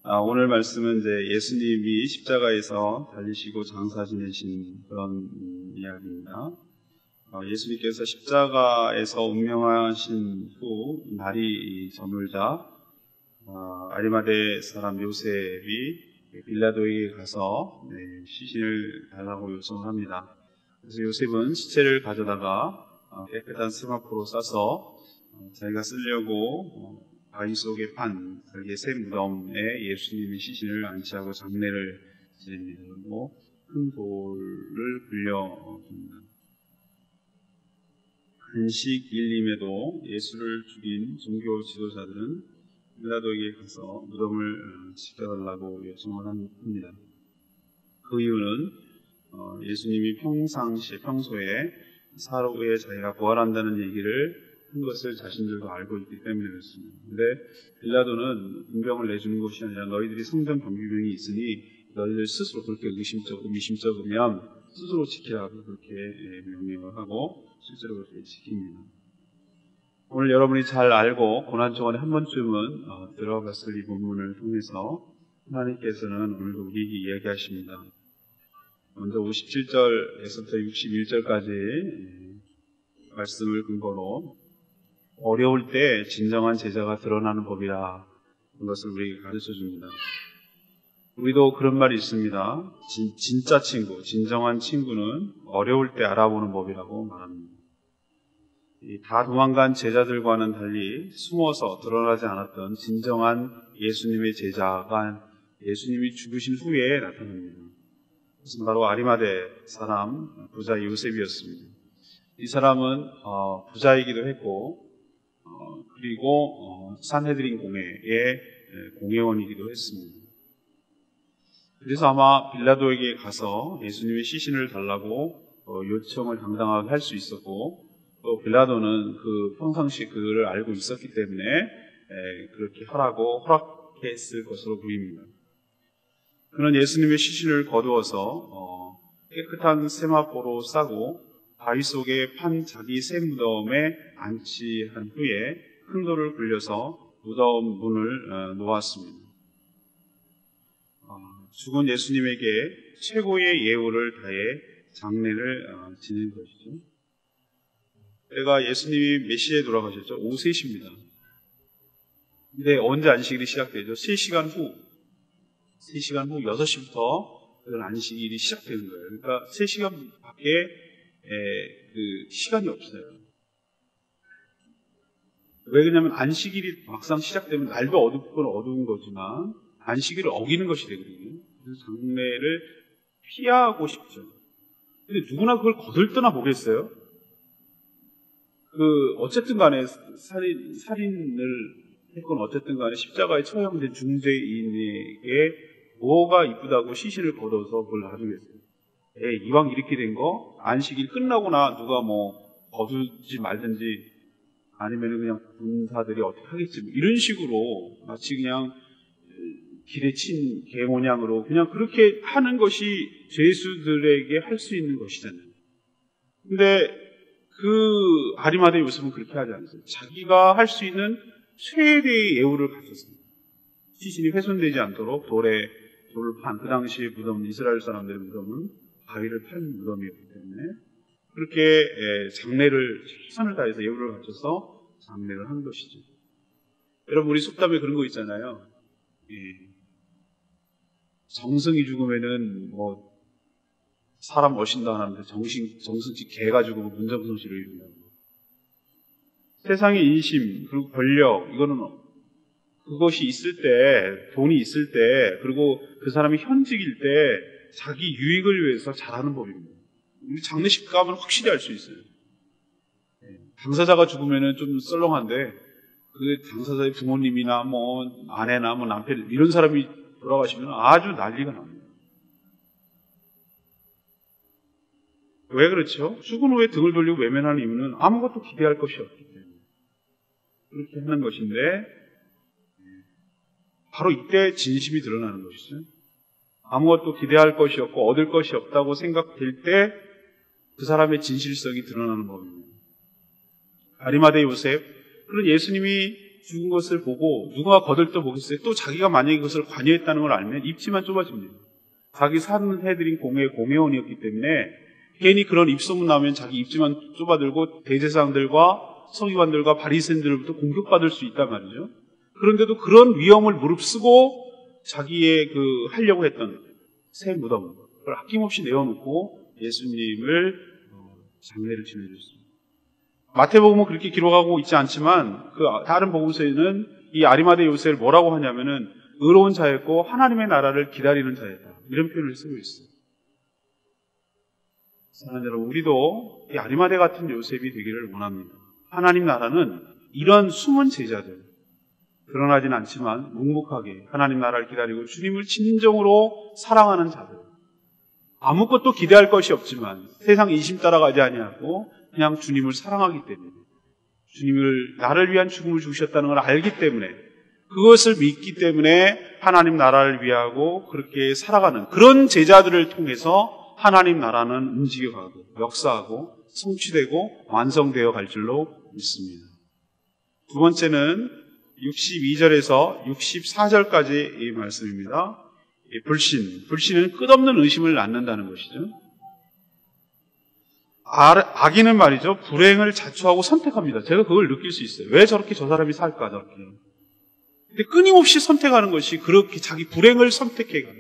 오늘 말씀은 이제 예수님이 십자가에서 달리시고 장사 지내신 그런 이야기입니다. 예수님께서 십자가에서 운명하신 후 날이 저물자 아리마대 사람 요셉이 빌라도에게 가서 시신을 달라고 요청을 합니다. 그래서 요셉은 시체를 가져다가 깨끗한 스마포로 싸서 자기가 쓰려고 바위 속에 판 새 무덤에 예수님의 시신을 안치하고 장례를 지내고 큰 돌을 굴려줍니다. 안식 일임에도 예수를 죽인 종교 지도자들은 빌라도에게 가서 무덤을 지켜달라고 요청을 합니다. 그 이유는 예수님이 평소에 사흘 후에 자기가 부활한다는 얘기를 한 것을 자신들도 알고 있기 때문에 그렇습니다. 근데 빌라도는 분병을 내주는 것이 아니라 너희들이 성전 경비병이 있으니 너희들 스스로 그렇게 미심쩍으면 스스로 지키라고 그렇게 명령을 하고 실제로 그렇게 지킵니다. 오늘 여러분이 잘 알고 고난정원에 한 번쯤은 들어갔을 이 본문을 통해서 하나님께서는 오늘도 우리에게 이야기하십니다. 먼저 57절에서부터 61절까지 말씀을 근거로 어려울 때 진정한 제자가 드러나는 법이라 그런 것을 우리에게 가르쳐 줍니다. 우리도 그런 말이 있습니다. 진짜 친구, 진정한 친구는 어려울 때 알아보는 법이라고 말합니다. 다 도망간 제자들과는 달리 숨어서 드러나지 않았던 진정한 예수님의 제자가 예수님이 죽으신 후에 나타납니다. 그것은 바로 아리마대 사람 부자 요셉이었습니다. 이 사람은 부자이기도 했고 그리고 산헤드린 공회의 공회원이기도 했습니다. 그래서 아마 빌라도에게 가서 예수님의 시신을 달라고 요청을 당당하게 할 수 있었고 또 빌라도는 평상시 그를 알고 있었기 때문에 그렇게 하라고 허락했을 것으로 보입니다. 그는 예수님의 시신을 거두어서 깨끗한 세마포로 싸고 바위 속에 판 자기 새 무덤에 안치한 후에 큰 돌을 굴려서 무덤 문을 놓았습니다. 죽은 예수님에게 최고의 예우를 다해 장례를 지낸 것이죠. 때가 예수님이 몇 시에 돌아가셨죠? 오후 3시입니다. 근데 언제 안식일이 시작되죠? 3시간 후 6시부터 그런 안식일이 시작되는 거예요. 그러니까 3시간 밖에 시간이 없어요. 왜 그러냐면 안식일이 막상 시작되면 날도 어둡건 어두운 거지만 안식일을 어기는 것이 되거든요. 그래서 장례를 피하고 싶죠. 근데 누구나 그걸 거들떠나 보겠어요? 어쨌든 간에 살인을 했건 어쨌든 간에 십자가에 처형된 중죄인에게 뭐가 이쁘다고 시신을 걷어서 그걸 놔주겠어요? 이왕 이렇게 된 거, 안식일 끝나고나 누가 거두지 말든지 아니면 그냥 군사들이 어떻게 하겠지. 이런 식으로 마치 그냥 길에 친 개 모양으로 그냥 그렇게 하는 것이 죄수들에게 할 수 있는 것이잖아요. 근데 아리마대 요셉은 그렇게 하지 않았어요. 자기가 할 수 있는 최대의 예우를 갖췄습니다. 시신이 훼손되지 않도록 돌을 판, 그 당시의 무덤, 이스라엘 사람들의 무덤은 바위를 판 무덤이었기 때문에 그렇게 장례를 최선을 다해서 예우를 갖춰서 장례를 한 것이죠. 여러분 우리 속담에 그런 거 있잖아요. 정승이 죽으면은 사람 멋있다 하는데 정승집 개가 죽으면 문정성시를 이룬다고. 세상의 인심 그리고 권력 이거는 그것이 있을 때, 돈이 있을 때, 그리고 그 사람이 현직일 때 자기 유익을 위해서 잘하는 법입니다. 우리 장례식 가면 확실히 알 수 있어요. 당사자가 죽으면은 좀 썰렁한데 그 당사자의 부모님이나 아내나 남편 이런 사람이 돌아가시면 아주 난리가 납니다. 왜 그렇죠? 죽은 후에 등을 돌리고 외면하는 이유는 아무것도 기대할 것이 없기 때문에 그렇게 하는 것인데 바로 이때 진심이 드러나는 것이죠. 아무것도 기대할 것이 없고 얻을 것이 없다고 생각될 때 그 사람의 진실성이 드러나는 법입니다. 아리마대 요셉, 그런 예수님이 죽은 것을 보고 누가 거들떠 보겠어요? 또 자기가 만약에 그것을 관여했다는 걸 알면 입지만 좁아집니다. 자기 사는해드린 공회원이었기 때문에 괜히 그런 입소문 나오면 자기 입지만 좁아들고 대제사장들과 서기관들과 바리새인들부터 공격받을 수 있단 말이죠. 그런데도 그런 위험을 무릅쓰고 자기의 하려고 했던 새 무덤을 아낌없이 내어놓고 예수님을 장례를 치러줬습니다. 마태복음은 그렇게 기록하고 있지 않지만 다른 복음서에는 이 아리마대 요셉을 뭐라고 하냐면은 의로운 자였고 하나님의 나라를 기다리는 자였다. 이런 표현을 쓰고 있어요. 사랑하는 여러분, 우리도 이 아리마대 같은 요셉이 되기를 원합니다. 하나님 나라는 이런 숨은 제자들, 드러나진 않지만 묵묵하게 하나님 나라를 기다리고 주님을 진정으로 사랑하는 자들, 아무것도 기대할 것이 없지만 세상 이심 따라가지 아니하고 그냥 주님을 사랑하기 때문에, 주님을 나를 위한 죽음을 주셨다는 걸 알기 때문에, 그것을 믿기 때문에 하나님 나라를 위하고 그렇게 살아가는 그런 제자들을 통해서 하나님 나라는 움직여가고 역사하고 성취되고 완성되어 갈 줄로 믿습니다. 두 번째는 62절에서 64절까지 이 말씀입니다. 불신은 끝없는 의심을 낳는다는 것이죠. 악인은 말이죠, 불행을 자초하고 선택합니다. 제가 그걸 느낄 수 있어요. 왜 저렇게 저 사람이 살까, 저렇게. 근데 끊임없이 선택하는 것이 그렇게 자기 불행을 선택해가요.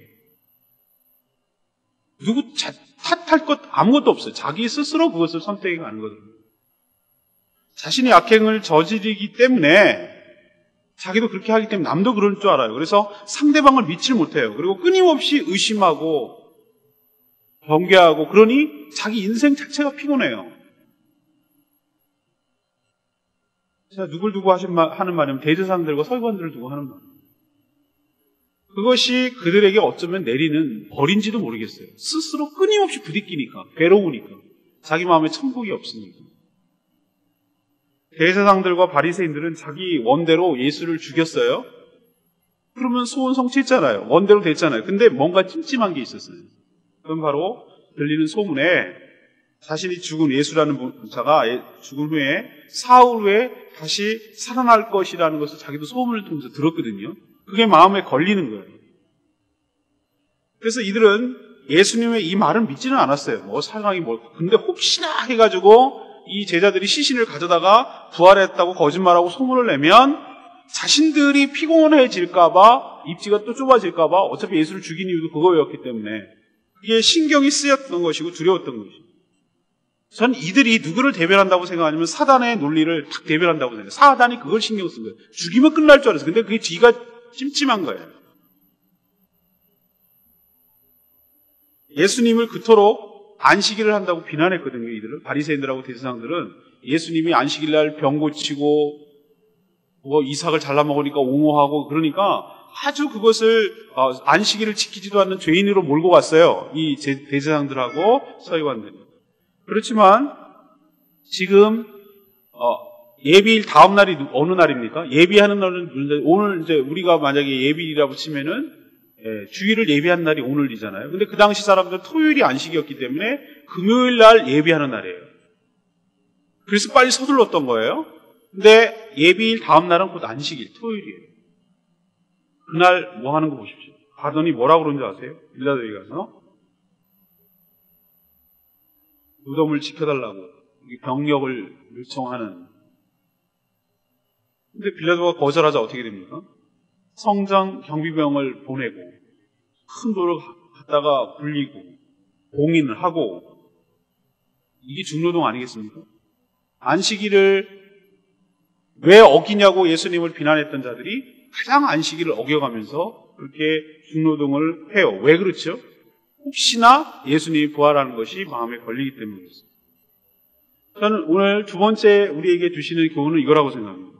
누구 탓할 것 아무것도 없어요. 자기 스스로 그것을 선택해가는 거거든요. 자신이 악행을 저지르기 때문에, 자기도 그렇게 하기 때문에 남도 그럴 줄 알아요. 그래서 상대방을 믿질 못해요. 그리고 끊임없이 의심하고 경계하고, 그러니 자기 인생 자체가 피곤해요. 제가 누굴 두고 하는 말이면 대제사장들과 서기관들을 두고 하는 말이에요. 그것이 그들에게 어쩌면 내리는 벌인지도 모르겠어요. 스스로 끊임없이 부딪히니까, 괴로우니까, 자기 마음에 천국이 없으니까. 대제사장들과 바리새인들은 자기 원대로 예수를 죽였어요. 그러면 소원 성취했잖아요. 원대로 됐잖아요. 근데 뭔가 찜찜한 게 있었어요. 그건 바로 들리는 소문에 자신이 죽은 예수라는 자가 죽은 후에 사흘 후에 다시 살아날 것이라는 것을 자기도 소문을 통해서 들었거든요. 그게 마음에 걸리는 거예요. 그래서 이들은 예수님의 이 말은 믿지는 않았어요. 상황이 뭘까. 근데 혹시나 해가지고 이 제자들이 시신을 가져다가 부활했다고 거짓말하고 소문을 내면 자신들이 피곤해질까봐, 입지가 또 좁아질까봐, 어차피 예수를 죽인 이유도 그거였기 때문에 그게 신경이 쓰였던 것이고 두려웠던 것이죠. 전 이들이 누구를 대변한다고 생각하냐면 사단의 논리를 딱 대변한다고 생각해요. 사단이 그걸 신경 쓴 거예요. 죽이면 끝날 줄 알았어요. 근데 그게 뒤가 찜찜한 거예요. 예수님을 그토록 안식일을 한다고 비난했거든요. 이들은, 바리새인들하고 대제사장들은 예수님이 안식일날 병 고치고 이삭을 잘라 먹으니까 옹호하고 그러니까 아주 그것을 안식일을 지키지도 않는 죄인으로 몰고 갔어요. 이 대제사장들하고 서기관들이. 그렇지만 지금 예비일 다음 날이 어느 날입니까? 예비하는 날은 오늘 이제 우리가 만약에 예비일이라고 치면은 주일을 예비한 날이 오늘이잖아요. 근데 그 당시 사람들은 토요일이 안식이었기 때문에 금요일 날 예비하는 날이에요. 그래서 빨리 서둘렀던 거예요. 근데 예비일 다음 날은 곧 안식일, 토요일이에요. 그날 뭐 하는 거 보십시오. 가더니 뭐라고 그러는지 아세요? 빌라도에 가서 무덤을 지켜달라고 병력을 요청하는. 근데 빌라도가 거절하자 어떻게 됩니까? 성전 경비병을 보내고 큰 돌을 갖다가 굴리고 봉인을 하고. 이게 중노동 아니겠습니까? 안식일을 왜 어기냐고 예수님을 비난했던 자들이 가장 안식일을 어겨가면서 그렇게 중노동을 해요. 왜 그렇죠? 혹시나 예수님이 부활하는 것이 마음에 걸리기 때문이었습니다. 저는 오늘 두 번째 우리에게 주시는 교훈은 이거라고 생각합니다.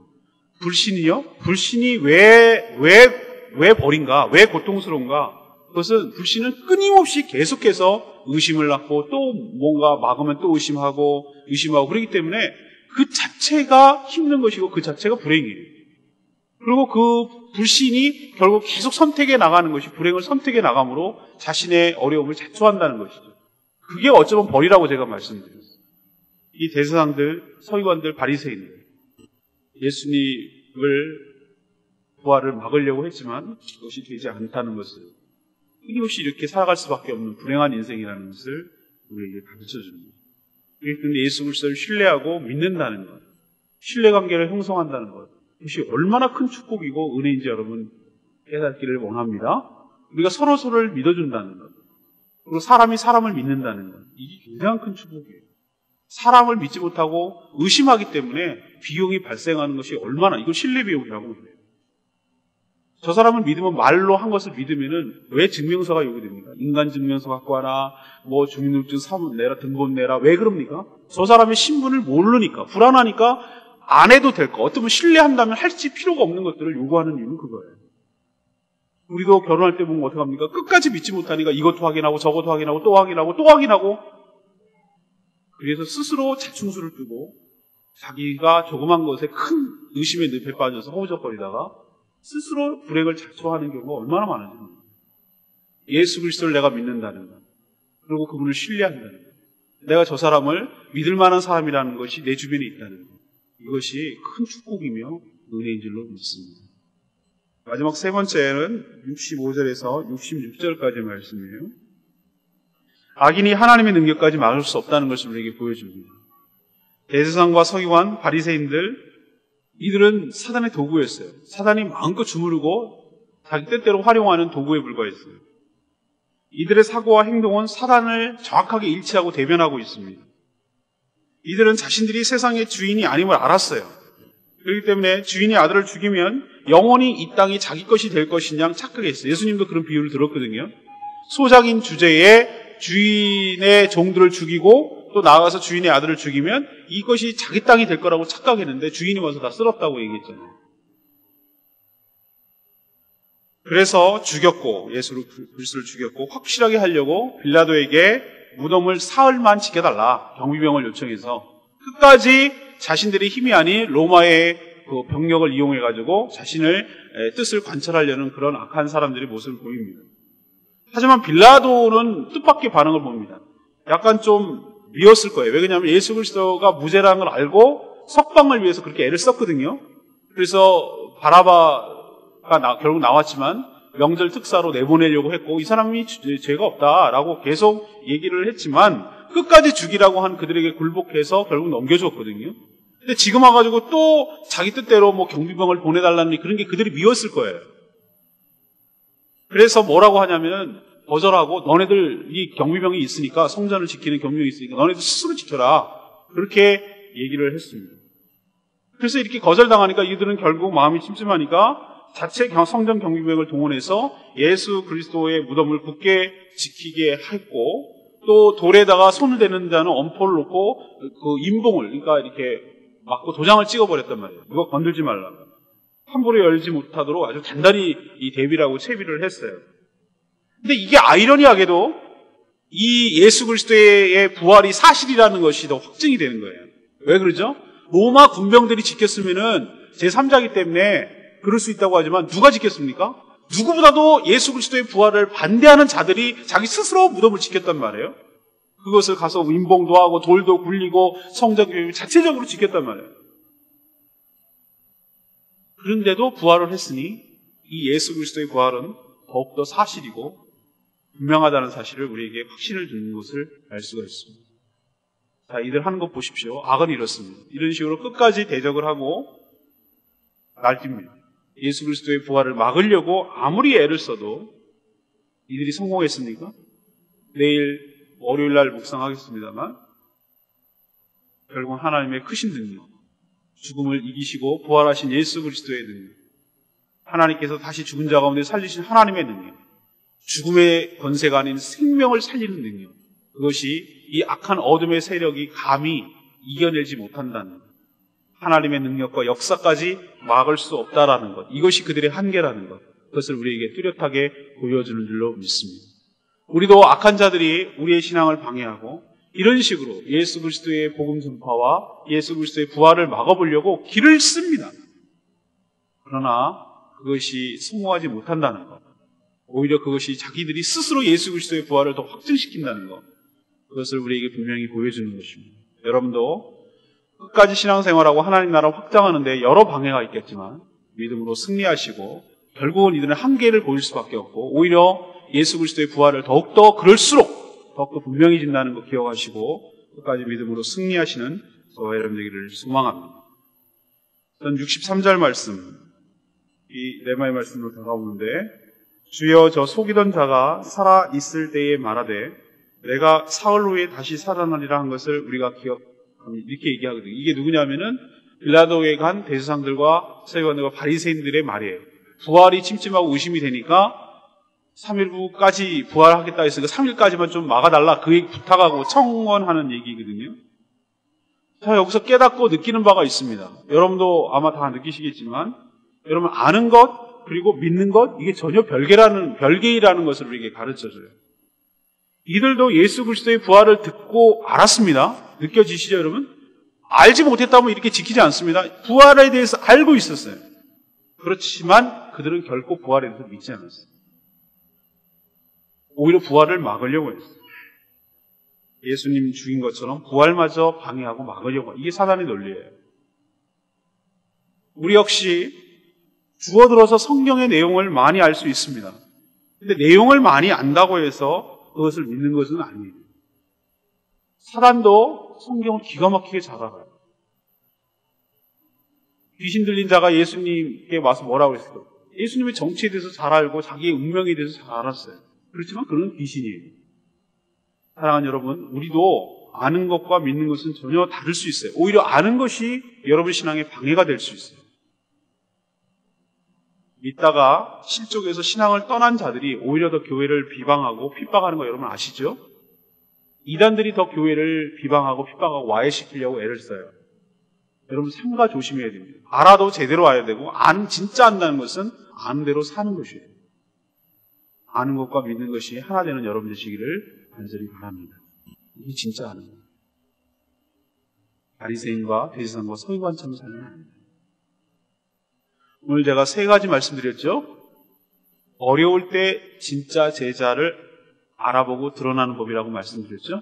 불신이요? 불신이 왜 벌인가? 왜 고통스러운가? 그것은 불신은 끊임없이 계속해서 의심을 낳고 또 뭔가 막으면 또 의심하고 그렇기 때문에 그 자체가 힘든 것이고 그 자체가 불행이에요. 그리고 그 불신이 결국 계속 선택해 나가는 것이 불행을 선택해 나감으로 자신의 어려움을 자초한다는 것이죠. 그게 어쩌면 벌이라고 제가 말씀드렸어요. 이 대제사장들, 서기관들, 바리새인들, 예수님 부활을 막으려고 했지만 그것이 되지 않다는 것을, 끊임없이 이렇게 살아갈 수밖에 없는 불행한 인생이라는 것을 우리에게 가르쳐 줍니다. 그런데 예수 그리스도를 신뢰하고 믿는다는 것, 신뢰관계를 형성한다는 것, 그것이 얼마나 큰 축복이고 은혜인지 여러분 깨닫기를 원합니다. 우리가 서로를 믿어준다는 것, 그리고 사람이 사람을 믿는다는 것, 이게 굉장히 큰 축복이에요. 사람을 믿지 못하고 의심하기 때문에 비용이 발생하는 것이 얼마나, 이걸 신뢰 비용이라고 해요. 저 사람을 믿으면, 말로 한 것을 믿으면은 왜 증명서가 요구됩니까? 인간 증명서 갖고 와라, 뭐 주민등록증 사문 내라, 등본 내라. 왜 그럽니까? 저 사람의 신분을 모르니까, 불안하니까 안 해도 될 거, 어떤 분 신뢰한다면 할지 필요가 없는 것들을 요구하는 이유는 그거예요. 우리도 결혼할 때 보면 어떻게 합니까? 끝까지 믿지 못하니까 이것도 확인하고 저것도 확인하고 또 확인하고 또 확인하고, 그래서 스스로 자충수를 두고 자기가 조그만 것에 큰 의심의 늪에 빠져서 허우적거리다가 스스로 불행을 자초하는 경우가 얼마나 많은지 모릅니다. 예수 그리스도를 내가 믿는다는 것, 그리고 그분을 신뢰한다는 것, 내가 저 사람을 믿을 만한 사람이라는 것이 내 주변에 있다는 것, 이것이 큰 축복이며 은혜인 줄로 믿습니다. 마지막 세 번째는 65절에서 66절까지의 말씀이에요. 악인이 하나님의 능력까지 막을 수 없다는 것을 우리에게 보여줍니다. 대제사장과 서기관, 바리새인들, 이들은 사단의 도구였어요. 사단이 마음껏 주무르고 자기 뜻대로 활용하는 도구에 불과했어요. 이들의 사고와 행동은 사단을 정확하게 일치하고 대변하고 있습니다. 이들은 자신들이 세상의 주인이 아님을 알았어요. 그렇기 때문에 주인이 아들을 죽이면 영원히 이 땅이 자기 것이 될 것인 양 착각했어요. 예수님도 그런 비유를 들었거든요. 소작인 주제에 주인의 종들을 죽이고 또 나아가서 주인의 아들을 죽이면 이것이 자기 땅이 될 거라고 착각했는데 주인이 와서 다 쓸었다고 얘기했잖아요. 그래서 죽였고, 예수 그리스도를 죽였고, 확실하게 하려고 빌라도에게 무덤을 사흘만 지켜달라 경비병을 요청해서 끝까지 자신들의 힘이 아닌 로마의 그 병력을 이용해가지고 자신의 뜻을 관철하려는 그런 악한 사람들의 모습을 보입니다. 하지만 빌라도는 뜻밖의 반응을 봅니다. 약간 좀 미웠을 거예요. 왜 그러냐면 예수 그리스도가 무죄라는 걸 알고 석방을 위해서 그렇게 애를 썼거든요. 그래서 바라바가 결국 나왔지만 명절 특사로 내보내려고 했고, 이 사람이 죄가 없다라고 계속 얘기를 했지만 끝까지 죽이라고 한 그들에게 굴복해서 결국 넘겨줬거든요. 근데 지금 와가지고 또 자기 뜻대로 뭐 경비병을 보내달라는 그런 게 그들이 미웠을 거예요. 그래서 뭐라고 하냐면 거절하고, 너네들 이 경비병이 있으니까, 성전을 지키는 경비병이 있으니까 너네들 스스로 지켜라, 그렇게 얘기를 했습니다. 그래서 이렇게 거절당하니까 이들은 결국 마음이 찜찜하니까 자체 성전 경비병을 동원해서 예수 그리스도의 무덤을 굳게 지키게 했고, 또 돌에다가 손을 대는 자는 엄포를 놓고 그 인봉을, 그러니까 이렇게 막고 도장을 찍어버렸단 말이에요. 이거 건들지 말라고. 함부로 열지 못하도록 아주 단단히 이 대비라고 채비를 했어요. 근데 이게 아이러니하게도 이 예수 그리스도의 부활이 사실이라는 것이 더 확증이 되는 거예요. 왜 그러죠? 로마 군병들이 지켰으면은 제3자이기 때문에 그럴 수 있다고 하지만 누가 지켰습니까? 누구보다도 예수 그리스도의 부활을 반대하는 자들이 자기 스스로 무덤을 지켰단 말이에요. 그것을 가서 인봉도 하고 돌도 굴리고 성전 교육 자체적으로 지켰단 말이에요. 그런데도 부활을 했으니 이 예수 그리스도의 부활은 더욱더 사실이고 분명하다는 사실을 우리에게 확신을 주는 것을 알 수가 있습니다. 자, 이들 하는 것 보십시오. 악은 이렇습니다. 이런 식으로 끝까지 대적을 하고 날뜁니다. 예수 그리스도의 부활을 막으려고 아무리 애를 써도 이들이 성공했습니까? 내일 월요일 날 묵상하겠습니다만 결국은 하나님의 크신 능력, 죽음을 이기시고 부활하신 예수 그리스도의 능력, 하나님께서 다시 죽은 자 가운데 살리신 하나님의 능력, 죽음의 권세가 아닌 생명을 살리는 능력, 그것이 이 악한 어둠의 세력이 감히 이겨내지 못한다는 것, 하나님의 능력과 역사까지 막을 수 없다라는 것, 이것이 그들의 한계라는 것, 그것을 우리에게 뚜렷하게 보여주는 줄로 믿습니다. 우리도 악한 자들이 우리의 신앙을 방해하고 이런 식으로 예수 그리스도의 복음 전파와 예수 그리스도의 부활을 막아보려고 길을 씁니다. 그러나 그것이 성공하지 못한다는 것, 오히려 그것이 자기들이 스스로 예수 그리스도의 부활을 더 확증시킨다는 것, 그것을 우리에게 분명히 보여주는 것입니다. 여러분도 끝까지 신앙생활하고 하나님 나라를 확장하는데 여러 방해가 있겠지만 믿음으로 승리하시고 결국은 이들은 한계를 보일 수밖에 없고 오히려 예수 그리스도의 부활을 더욱더 그럴수록 더욱더 분명해진다는 거 기억하시고 끝까지 믿음으로 승리하시는 저와 여러분 되기를 소망합니다. 전 63절 말씀, 이 레마의 말씀으로 다가오는데 주여 저 속이던 자가 살아 있을 때에 말하되 내가 사흘 후에 다시 살아나리라 한 것을 우리가 기억합니다. 이렇게 얘기하거든요. 이게 누구냐면은 빌라도에 간 대제사장들과 서기관들과 바리새인들의 말이에요. 부활이 찜찜하고 의심이 되니까 3일 후까지 부활하겠다 했으니까 3일까지만 좀 막아달라 그 얘기 부탁하고 청원하는 얘기거든요. 자, 여기서 깨닫고 느끼는 바가 있습니다. 여러분도 아마 다 느끼시겠지만 여러분 아는 것 그리고 믿는 것 이게 전혀 별개이라는 것을 우리에게 가르쳐줘요. 이들도 예수 그리스도의 부활을 듣고 알았습니다. 느껴지시죠 여러분? 알지 못했다면 이렇게 지키지 않습니다. 부활에 대해서 알고 있었어요. 그렇지만 그들은 결코 부활에 대해서 믿지 않았어요. 오히려 부활을 막으려고 했어요. 예수님 죽인 것처럼 부활마저 방해하고 막으려고 해요. 이게 사단의 논리예요. 우리 역시 주워들어서 성경의 내용을 많이 알 수 있습니다. 근데 내용을 많이 안다고 해서 그것을 믿는 것은 아니에요. 사단도 성경을 기가 막히게 잘 알아요. 귀신 들린 자가 예수님께 와서 뭐라고 했어요? 예수님의 정체에 대해서 잘 알고 자기의 운명에 대해서 잘 알았어요. 그렇지만 그는 귀신이에요. 사랑하는 여러분, 우리도 아는 것과 믿는 것은 전혀 다를 수 있어요. 오히려 아는 것이 여러분 신앙에 방해가 될 수 있어요. 믿다가 실족해서 신앙을 떠난 자들이 오히려 더 교회를 비방하고 핍박하는 거 여러분 아시죠? 이단들이 더 교회를 비방하고 핍박하고 와해시키려고 애를 써요. 여러분 삼가 조심해야 됩니다. 알아도 제대로 와야 되고 진짜 안다는 것은 아는 대로 사는 것이에요. 아는 것과 믿는 것이 하나 되는 여러분 되시기를 간절히 바랍니다. 이게 진짜 아는 거예요. 바리새인과 대제사장과 서기관처럼 살면 안 돼요. 오늘 제가 3가지 말씀드렸죠. 어려울 때 진짜 제자를 알아보고 드러나는 법이라고 말씀드렸죠.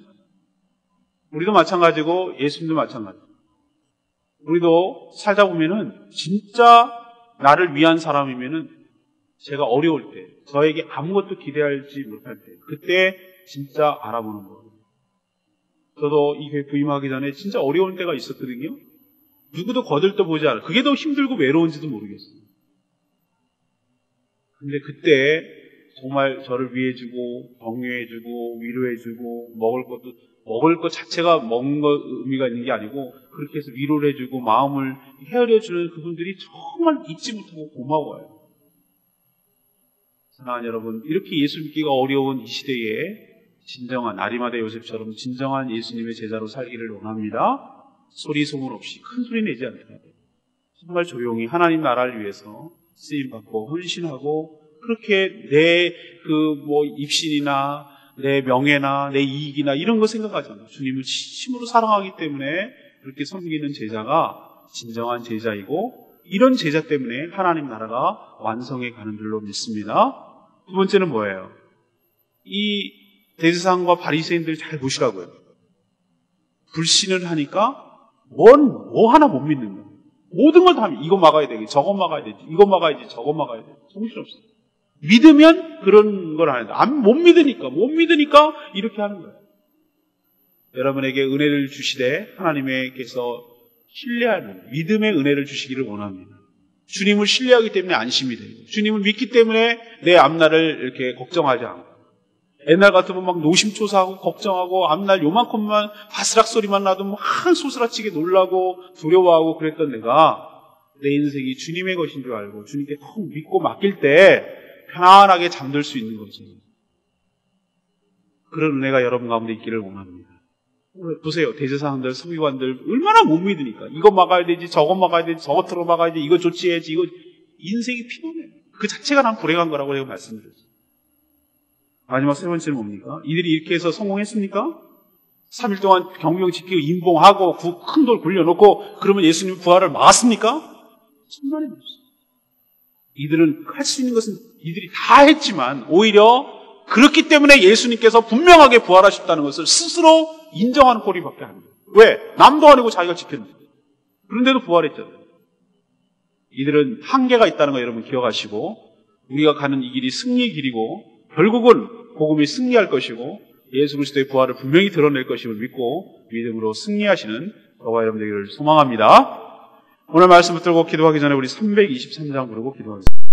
우리도 마찬가지고 예수님도 마찬가지고 우리도 살다 보면은 진짜 나를 위한 사람이면은 제가 어려울 때 저에게 아무것도 기대하지 못할 때 그때 진짜 알아보는 거예요. 저도 이 교회 부임하기 전에 진짜 어려운 때가 있었거든요. 누구도 거들떠보지 않아요. 그게 더 힘들고 외로운지도 모르겠어요. 근데 그때 정말 저를 위해주고 격려해주고 위로해주고 먹을 것 자체가 먹는 거 의미가 있는 게 아니고 그렇게 해서 위로를 해주고 마음을 헤아려주는 그분들이 정말 잊지 못하고 고마워요. 사랑하는 여러분, 이렇게 예수 믿기가 어려운 이 시대에 진정한 아리마대 요셉처럼 진정한 예수님의 제자로 살기를 원합니다. 소리 소문 없이 큰 소리 내지 않더라도 정말 조용히 하나님 나라를 위해서 쓰임받고 헌신하고 그렇게 내 입신이나 내 명예나 내 이익이나 이런 거 생각하지 않아요. 주님을 진심으로 사랑하기 때문에 그렇게 섬기는 제자가 진정한 제자이고 이런 제자 때문에 하나님 나라가 완성해 가는 줄로 믿습니다. 두 번째는 뭐예요? 이 대제사장과 바리새인들 잘 보시라고요. 불신을 하니까 뭐 하나 못 믿는 거예요. 모든 걸 다 이거 막아야 되겠지, 저거 막아야 되지, 이거 막아야지, 저거 막아야 되지. 정신없어요. 믿으면 그런 걸 안 해요. 못 믿으니까 이렇게 하는 거예요. 여러분에게 은혜를 주시되 하나님께서 신뢰하는 믿음의 은혜를 주시기를 원합니다. 주님을 신뢰하기 때문에 안심이 돼요. 주님을 믿기 때문에 내 앞날을 이렇게 걱정하지 않고 옛날 같으면 막 노심초사하고 걱정하고 앞날 요만큼만 바스락 소리만 나도 막 소스라치게 놀라고 두려워하고 그랬던 내가 내 인생이 주님의 것인 줄 알고 주님께 통 믿고 맡길 때 편안하게 잠들 수 있는 거죠. 그런 은혜가 여러분 가운데 있기를 원합니다. 보세요. 대제사장들, 서기관들 얼마나 못 믿으니까 이거 막아야 되지, 저거 막아야 되지, 저거 틀어 막아야 되지, 이거 조치해야지. 이거 인생이 피곤해요. 그 자체가 난 불행한 거라고 제가 말씀드렸어요. 마지막 3번째는 뭡니까? 이들이 이렇게 해서 성공했습니까? 3일 동안 경비병 지키고 임봉하고 큰 돌 굴려놓고 그러면 예수님 부활을 막았습니까? 천만에 없어요. 이들은 할 수 있는 것은 이들이 다 했지만 오히려 그렇기 때문에 예수님께서 분명하게 부활하셨다는 것을 스스로 인정하는 꼴이밖에 안 돼요. 왜? 남도 아니고 자기가 지켰는데. 그런데도 부활했잖아요. 이들은 한계가 있다는 거 여러분 기억하시고, 우리가 가는 이 길이 승리의 길이고 결국은 복음이 승리할 것이고 예수 그리스도의 부활을 분명히 드러낼 것임을 믿고 믿음으로 승리하시는 저와 여러분 되기를 소망합니다. 오늘 말씀 붙들고 기도하기 전에 우리 323장 부르고 기도하겠습니다.